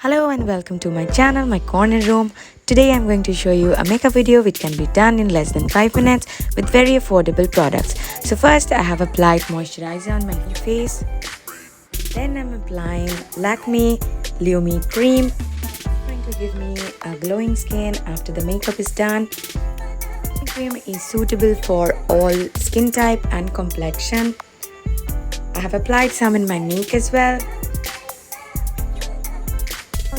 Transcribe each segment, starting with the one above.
Hello and welcome to my channel, my corner room. Today I'm going to show you a makeup video which can be done in less than 5 minutes with very affordable products. So first I have applied moisturizer on my face. Then I'm applying Lakme Lumi cream. It's going to give me a glowing skin after the makeup is done. The cream is suitable for all skin type and complexion. I have applied some in my neck as well.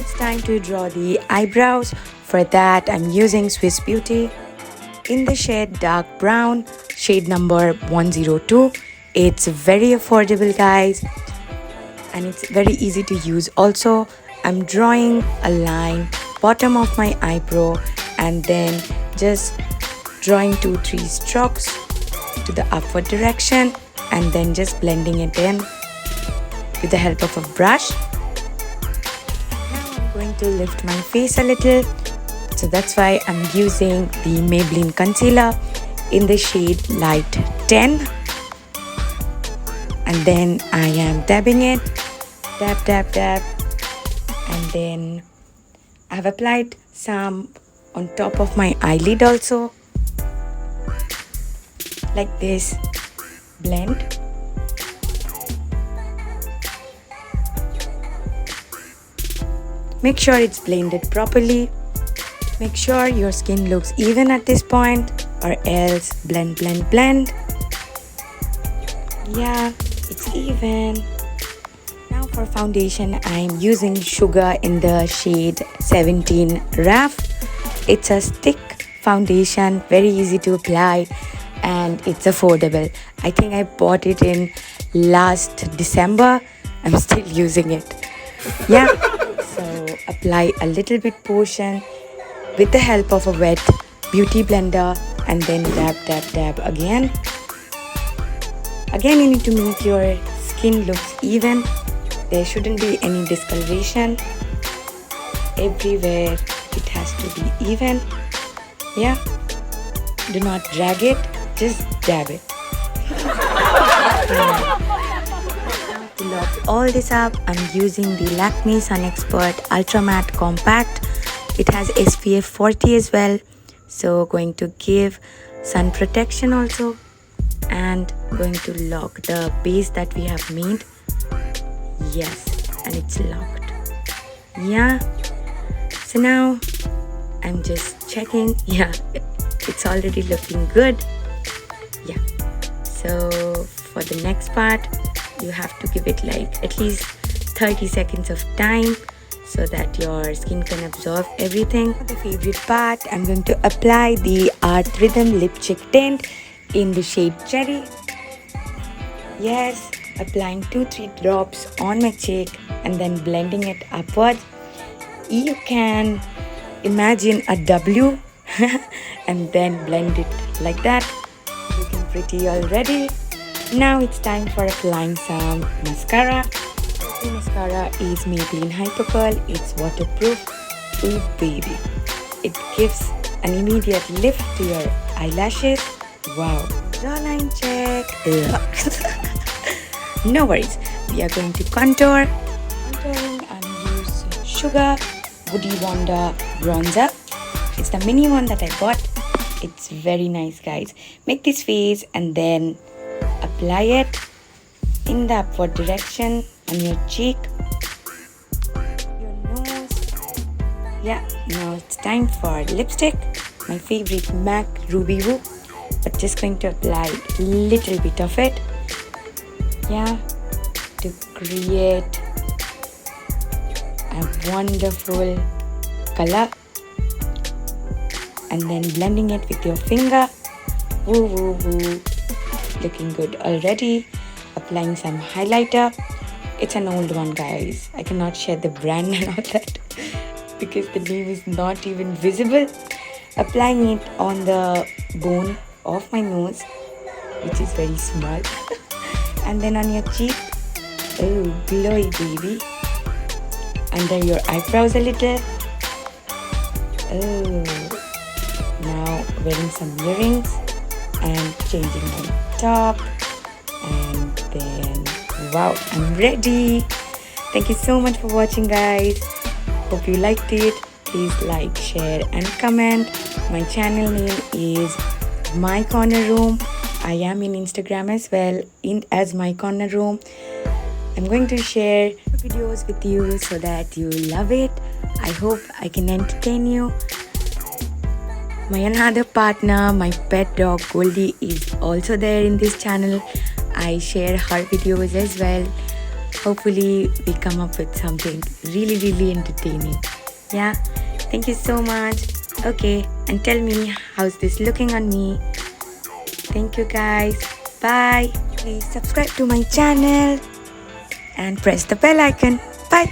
It's time to draw the eyebrows. For that I'm using Swiss Beauty in the shade dark brown, shade number 102. It's very affordable, guys, and it's very easy to use. Also, I'm drawing a line bottom of my eyebrow and then just drawing 2-3 strokes to the upward direction and then just blending it in with the help of a brush. Going to lift my face a little, so that's why I'm using the Maybelline concealer in the shade light 10, and then I am dabbing it, dab, and then I've applied some on top of my eyelid also, like this. Blend. Make sure it's blended properly. Make sure your skin looks even at this point, or else blend. Yeah, it's even. Now for foundation, I'm using Sugar in the shade 17 Rough. It's a stick foundation, very easy to apply, and it's affordable. I think I bought it in last December. I'm still using it. Yeah. So apply a little bit portion with the help of a wet beauty blender and then dab again. Again, you need to make your skin looks even. There shouldn't be any discoloration. Everywhere it has to be even. Yeah. Do not drag it, just dab it. To lock all this up, I'm using the Lakme Sun Expert Ultra Matte Compact. It has SPF 40 as well, so going to give sun protection also, and going to lock the base that we have made. Yes, and it's locked. Yeah, so now I'm just checking. Yeah, it's already looking good. Yeah, so for the next part, you have to give it like at least 30 seconds of time so that your skin can absorb everything. For the favorite part, I'm going to apply the Art Rhythm Lipstick Tint in the shade Cherry. Yes, applying 2-3 drops on my cheek and then blending it upwards. You can imagine a W and then blend it like that. Looking pretty already. Now it's time for applying some mascara. The mascara is Maybelline Hypercurl. It's waterproof. Ooh baby. It gives an immediate lift to your eyelashes. Wow. Jawline check. No worries. We are going to contour. Contouring and use Sugar Woody Wonder bronzer. It's the mini one that I bought. It's very nice, guys. Make this face and then apply it in the upward direction on your cheek, your nose. Yeah, now it's time for lipstick. My favorite MAC Ruby Woo, but just going to apply a little bit of it. Yeah, to create a wonderful color, and then blending it with your finger. Woo. Looking good already. Applying some highlighter. It's an old one, guys. I cannot share the brand and all that because the name is not even visible. Applying it on the bone of my nose, which is very small. And then on your cheek. Oh, glowy baby. Under your eyebrows a little. Oh. Now wearing some earrings and changing my top, and then wow, I'm ready. Thank you so much for watching, guys. Hope you liked it. Please like, share and comment. My channel name is My Corner Room. I am in Instagram as well as My Corner Room. I'm going to share videos with you so that you love it. I hope I can entertain you. My another partner, my pet dog Goldie, is also there in this channel. I share her videos as well. Hopefully we come up with something really entertaining. Yeah, thank you so much. Okay, and tell me how's this looking on me. Thank you guys. Bye. Please subscribe to my channel and press the bell icon. Bye.